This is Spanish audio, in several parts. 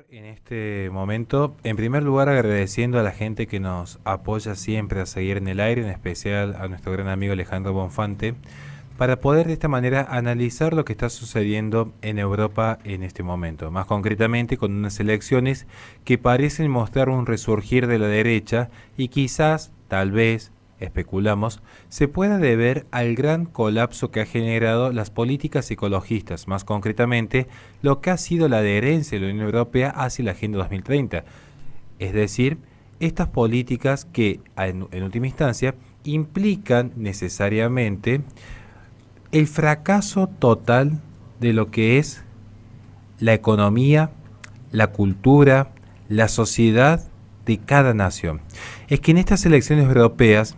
En este momento, en primer lugar, agradeciendo a la gente que nos apoya siempre a seguir en el aire, en especial a nuestro gran amigo Alejandro Bonfante, para poder de esta manera analizar lo que está sucediendo en Europa en este momento, más concretamente con unas elecciones que parecen mostrar un resurgir de la derecha y quizás, tal vez, especulamos, se pueda deber al gran colapso que ha generado las políticas ecologistas, más concretamente lo que ha sido la adherencia de la Unión Europea hacia la Agenda 2030. Es decir, estas políticas que en última instancia implican necesariamente el fracaso total de lo que es la economía, la cultura, la sociedad de cada nación. Es que en estas elecciones europeas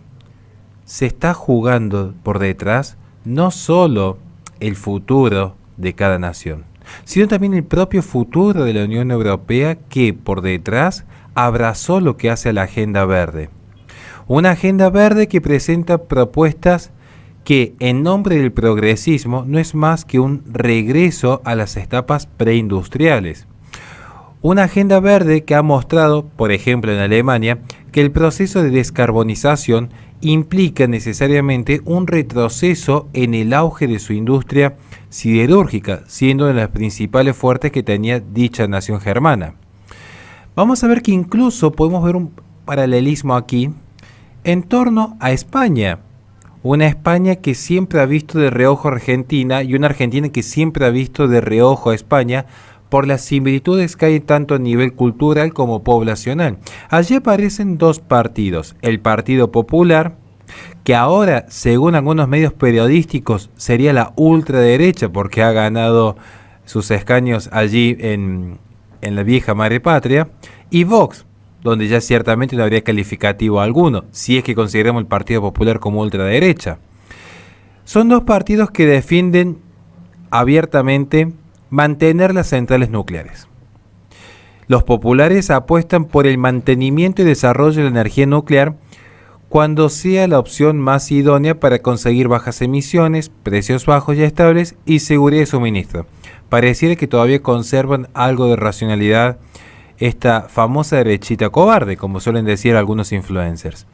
se está jugando por detrás no solo el futuro de cada nación, sino también el propio futuro de la Unión Europea, que por detrás abrazó lo que hace a la Agenda Verde. Una Agenda Verde que presenta propuestas que en nombre del progresismo no es más que un regreso a las etapas preindustriales. Una Agenda Verde que ha mostrado, por ejemplo en Alemania, que el proceso de descarbonización implica necesariamente un retroceso en el auge de su industria siderúrgica, siendo una de las principales fuertes que tenía dicha nación germana. Vamos a ver que incluso podemos ver un paralelismo aquí en torno a España. Una España que siempre ha visto de reojo a Argentina y una Argentina que siempre ha visto de reojo a España por las similitudes que hay tanto a nivel cultural como poblacional. Allí aparecen dos partidos, el Partido Popular, que ahora, según algunos medios periodísticos, sería la ultraderecha porque ha ganado sus escaños allí en la vieja madre patria, y Vox, donde ya ciertamente no habría calificativo alguno, si es que consideramos el Partido Popular como ultraderecha. Son dos partidos que defienden abiertamente mantener las centrales nucleares. Los populares apuestan por el mantenimiento y desarrollo de la energía nuclear cuando sea la opción más idónea para conseguir bajas emisiones, precios bajos y estables y seguridad de suministro. Pareciera que todavía conservan algo de racionalidad esta famosa derechita cobarde, como suelen decir algunos influencers.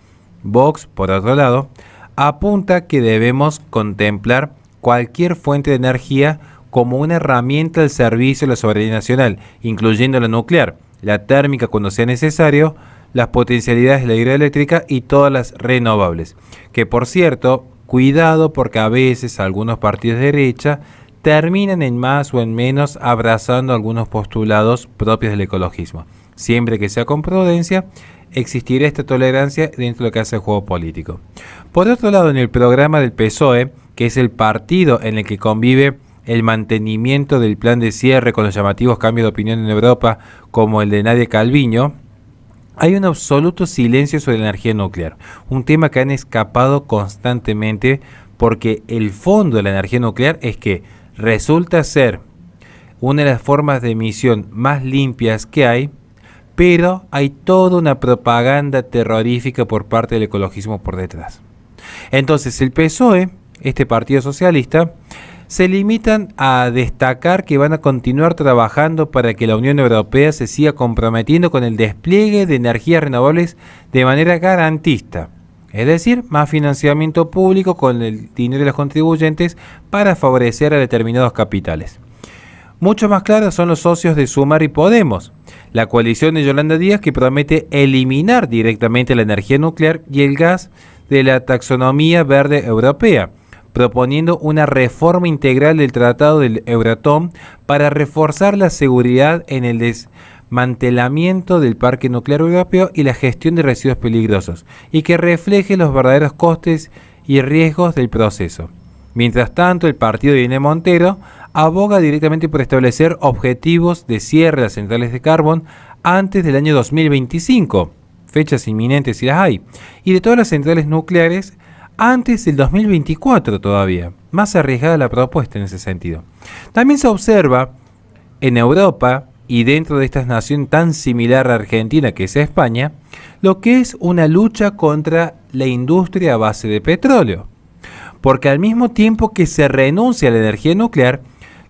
Vox, por otro lado, apunta que debemos contemplar cualquier fuente de energía como una herramienta al servicio de la soberanía nacional, incluyendo la nuclear, la térmica cuando sea necesario, las potencialidades de la hidroeléctrica y todas las renovables. Que por cierto, cuidado porque a veces algunos partidos de derecha terminan en más o en menos abrazando algunos postulados propios del ecologismo. Siempre que sea con prudencia, existirá esta tolerancia dentro de lo que hace el juego político. Por otro lado, en el programa del PSOE, que es el partido en el que convive el mantenimiento del plan de cierre con los llamativos cambios de opinión en Europa, como el de Nadia Calviño, hay un absoluto silencio sobre la energía nuclear, un tema que han escapado constantemente porque el fondo de la energía nuclear es que resulta ser una de las formas de emisión más limpias que hay, pero hay toda una propaganda terrorífica por parte del ecologismo por detrás. Entonces el PSOE, este partido socialista, se limitan a destacar que van a continuar trabajando para que la Unión Europea se siga comprometiendo con el despliegue de energías renovables de manera garantista. Es decir, más financiamiento público con el dinero de los contribuyentes para favorecer a determinados capitales. Mucho más claros son los socios de Sumar y Podemos, la coalición de Yolanda Díaz que promete eliminar directamente la energía nuclear y el gas de la taxonomía verde europea, proponiendo una reforma integral del Tratado del Euratom para reforzar la seguridad en el desmantelamiento del parque nuclear europeo y la gestión de residuos peligrosos, y que refleje los verdaderos costes y riesgos del proceso. Mientras tanto, el partido de Irene Montero aboga directamente por establecer objetivos de cierre de las centrales de carbón antes del año 2025, fechas inminentes si las hay, y de todas las centrales nucleares antes del 2024 todavía. Más arriesgada la propuesta en ese sentido. También se observa en Europa y dentro de esta nación tan similar a Argentina que es España, lo que es una lucha contra la industria a base de petróleo. Porque al mismo tiempo que se renuncia a la energía nuclear,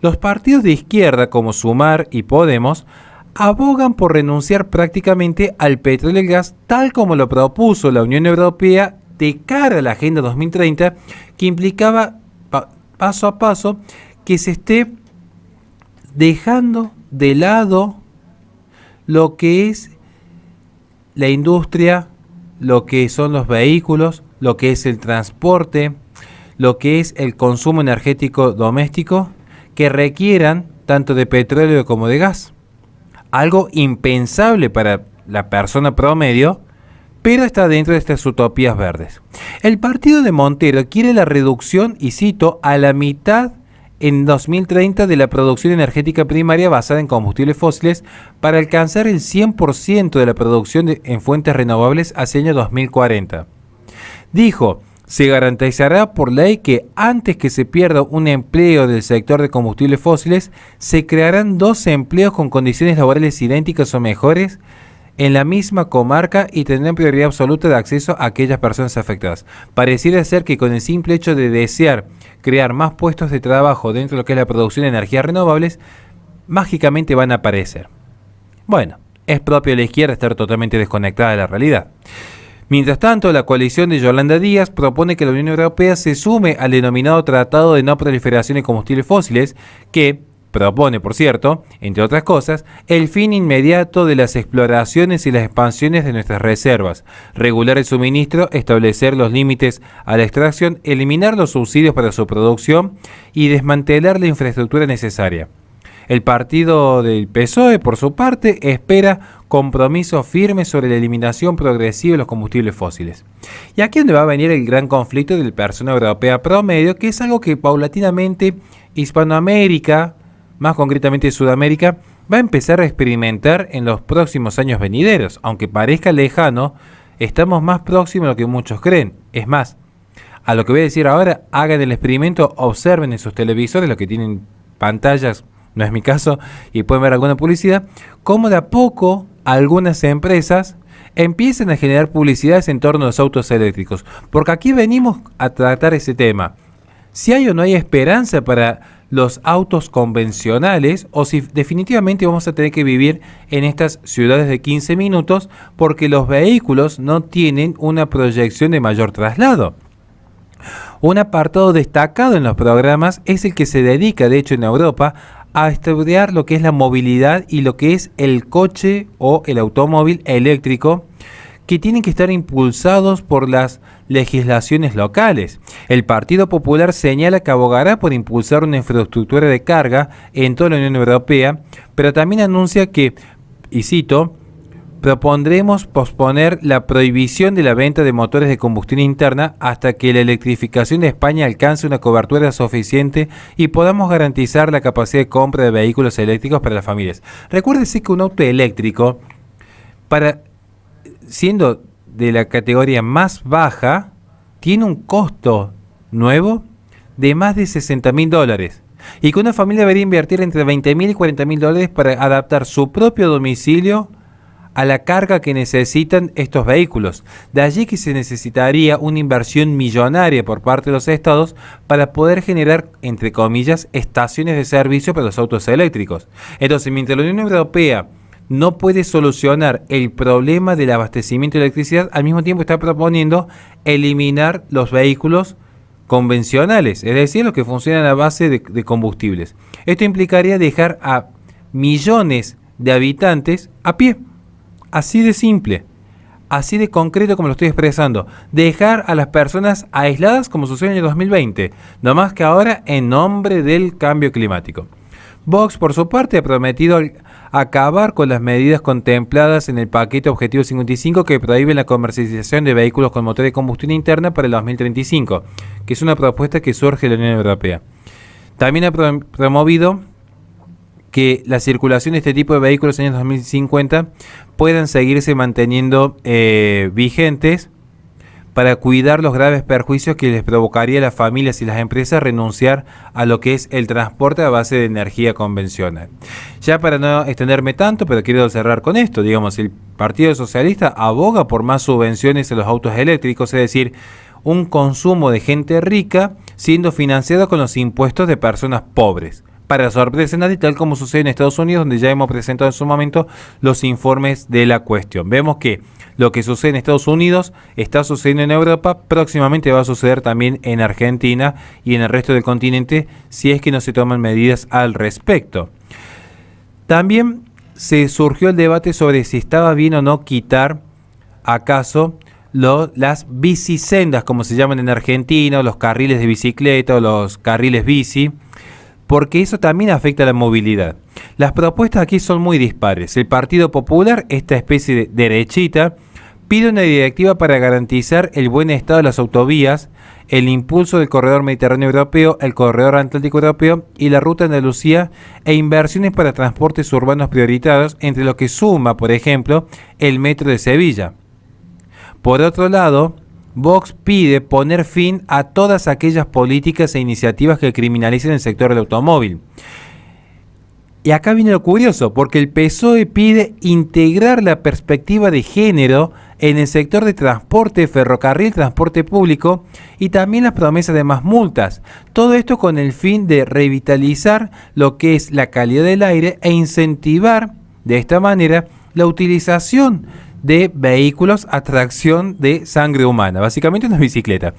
los partidos de izquierda como Sumar y Podemos abogan por renunciar prácticamente al petróleo y el gas tal como lo propuso la Unión Europea de cara a la Agenda 2030, que implicaba paso a paso que se esté dejando de lado lo que es la industria, lo que son los vehículos, lo que es el transporte, lo que es el consumo energético doméstico, que requieran tanto de petróleo como de gas. Algo impensable para la persona promedio, pero está dentro de estas utopías verdes. El partido de Montero quiere la reducción, y cito, a la mitad en 2030 de la producción energética primaria basada en combustibles fósiles para alcanzar el 100% de la producción en fuentes renovables hacia el año 2040. Dijo, se garantizará por ley que antes que se pierda un empleo del sector de combustibles fósiles, se crearán 2 empleos con condiciones laborales idénticas o mejores en la misma comarca y tendrán prioridad absoluta de acceso a aquellas personas afectadas. Pareciera ser que con el simple hecho de desear crear más puestos de trabajo dentro de lo que es la producción de energías renovables, mágicamente van a aparecer. Bueno, es propio de la izquierda estar totalmente desconectada de la realidad. Mientras tanto, la coalición de Yolanda Díaz propone que la Unión Europea se sume al denominado Tratado de No Proliferación de Combustibles Fósiles, que propone, por cierto, entre otras cosas, el fin inmediato de las exploraciones y las expansiones de nuestras reservas, regular el suministro, establecer los límites a la extracción, eliminar los subsidios para su producción y desmantelar la infraestructura necesaria. El partido del PSOE, por su parte, espera compromisos firmes sobre la eliminación progresiva de los combustibles fósiles. Y aquí es donde va a venir el gran conflicto de la persona europea promedio, que es algo que paulatinamente Hispanoamérica, más concretamente Sudamérica, va a empezar a experimentar en los próximos años venideros. Aunque parezca lejano, estamos más próximos de lo que muchos creen. Es más, a lo que voy a decir ahora, hagan el experimento, observen en sus televisores, los que tienen pantallas, no es mi caso, y pueden ver alguna publicidad, cómo de a poco algunas empresas empiezan a generar publicidades en torno a los autos eléctricos. Porque aquí venimos a tratar ese tema. Si hay o no hay esperanza para los autos convencionales, o si definitivamente vamos a tener que vivir en estas ciudades de 15 minutos porque los vehículos no tienen una proyección de mayor traslado. Un apartado destacado en los programas es el que se dedica, de hecho en Europa, a estudiar lo que es la movilidad y lo que es el coche o el automóvil eléctrico, que tienen que estar impulsados por las legislaciones locales. El Partido Popular señala que abogará por impulsar una infraestructura de carga en toda la Unión Europea, pero también anuncia que, y cito, propondremos posponer la prohibición de la venta de motores de combustión interna hasta que la electrificación de España alcance una cobertura suficiente y podamos garantizar la capacidad de compra de vehículos eléctricos para las familias. Recuérdese que un auto eléctrico, siendo de la categoría más baja, tiene un costo nuevo de más de $60.000 y que una familia debería invertir entre $20.000 y $40.000 para adaptar su propio domicilio a la carga que necesitan estos vehículos. De allí que se necesitaría una inversión millonaria por parte de los estados para poder generar, entre comillas, estaciones de servicio para los autos eléctricos. Entonces, mientras la Unión Europea no puede solucionar el problema del abastecimiento de electricidad, al mismo tiempo está proponiendo eliminar los vehículos convencionales, es decir, los que funcionan a base de combustibles. Esto implicaría dejar a millones de habitantes a pie. Así de simple, así de concreto como lo estoy expresando. Dejar a las personas aisladas como sucedió en el 2020, no más que ahora en nombre del cambio climático. Vox, por su parte, ha prometido acabar con las medidas contempladas en el paquete Objetivo 55 que prohíben la comercialización de vehículos con motor de combustión interna para el 2035, que es una propuesta que surge de la Unión Europea. También ha promovido que la circulación de este tipo de vehículos en el año 2050 puedan seguirse manteniendo vigentes para cuidar los graves perjuicios que les provocaría a las familias y las empresas renunciar a lo que es el transporte a base de energía convencional. Ya para no extenderme tanto, pero quiero cerrar con esto, digamos, el Partido Socialista aboga por más subvenciones a los autos eléctricos, es decir, un consumo de gente rica siendo financiado con los impuestos de personas pobres. para sorpresa de nadie, tal como sucede en Estados Unidos, donde ya hemos presentado en su momento los informes de la cuestión. Vemos que lo que sucede en Estados Unidos está sucediendo en Europa, próximamente va a suceder también en Argentina y en el resto del continente si es que no se toman medidas al respecto. También se surgió el debate sobre si estaba bien o no quitar acaso las bicisendas, como se llaman en Argentina, o los carriles de bicicleta o los carriles bici, porque eso también afecta a la movilidad. Las propuestas aquí son muy dispares. El Partido Popular, esta especie de derechita, pide una directiva para garantizar el buen estado de las autovías, el impulso del corredor mediterráneo europeo, el corredor atlántico europeo y la ruta Andalucía e inversiones para transportes urbanos prioritarios, entre los que suma, por ejemplo, el metro de Sevilla. Por otro lado, Vox pide poner fin a todas aquellas políticas e iniciativas que criminalicen el sector del automóvil. Y acá viene lo curioso, porque el PSOE pide integrar la perspectiva de género en el sector de transporte, ferrocarril, transporte público y también las promesas de más multas. Todo esto con el fin de revitalizar lo que es la calidad del aire e incentivar de esta manera la utilización de vehículos a tracción de sangre humana, básicamente una bicicleta.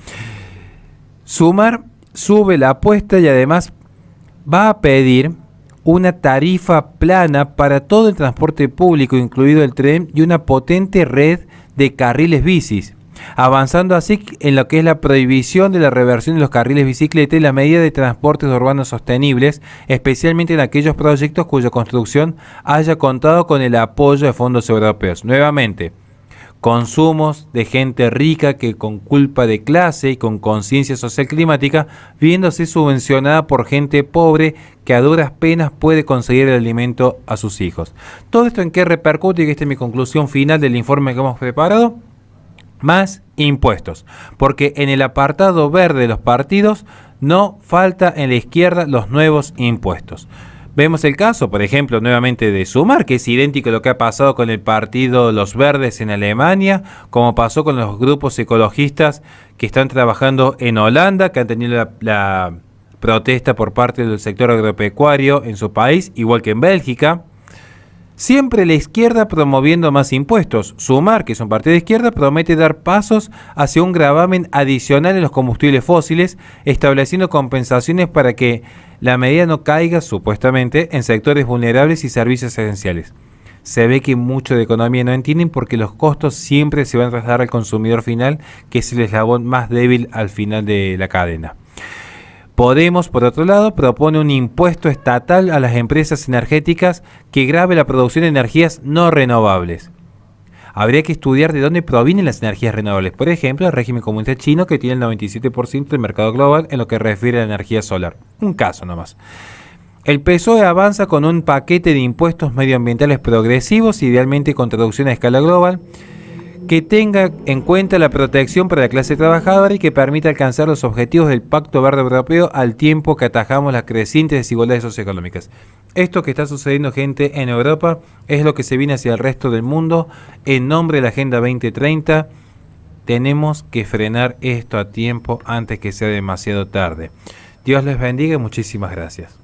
Sumar sube la apuesta y además va a pedir una tarifa plana para todo el transporte público, incluido el tren, y una potente red de carriles bicis, avanzando así en lo que es la prohibición de la reversión de los carriles bicicleta y la medida de transportes urbanos sostenibles, especialmente en aquellos proyectos cuya construcción haya contado con el apoyo de fondos europeos. Nuevamente, consumos de gente rica que con culpa de clase y con conciencia social climática, viéndose subvencionada por gente pobre que a duras penas puede conseguir el alimento a sus hijos. ¿Todo esto en qué repercute? Y esta es mi conclusión final del informe que hemos preparado. Más impuestos, porque en el apartado verde de los partidos no falta en la izquierda los nuevos impuestos. Vemos el caso, por ejemplo, nuevamente de Sumar, que es idéntico a lo que ha pasado con el partido Los Verdes en Alemania, como pasó con los grupos ecologistas que están trabajando en Holanda, que han tenido la protesta por parte del sector agropecuario en su país, igual que en Bélgica. Siempre la izquierda promoviendo más impuestos. Sumar, que es un partido de izquierda, promete dar pasos hacia un gravamen adicional en los combustibles fósiles, estableciendo compensaciones para que la medida no caiga, supuestamente, en sectores vulnerables y servicios esenciales. Se ve que mucho de economía no entienden porque los costos siempre se van a trasladar al consumidor final, que es el eslabón más débil al final de la cadena. Podemos, por otro lado, propone un impuesto estatal a las empresas energéticas que grave la producción de energías no renovables. Habría que estudiar de dónde provienen las energías renovables. Por ejemplo, el régimen comunista chino, que tiene el 97% del mercado global en lo que refiere a la energía solar. Un caso nomás. El PSOE avanza con un paquete de impuestos medioambientales progresivos, idealmente con traducción a escala global, que tenga en cuenta la protección para la clase trabajadora y que permita alcanzar los objetivos del Pacto Verde Europeo al tiempo que atajamos las crecientes desigualdades socioeconómicas. Esto que está sucediendo, gente, en Europa es lo que se viene hacia el resto del mundo. En nombre de la Agenda 2030 tenemos que frenar esto a tiempo antes que sea demasiado tarde. Dios les bendiga y muchísimas gracias.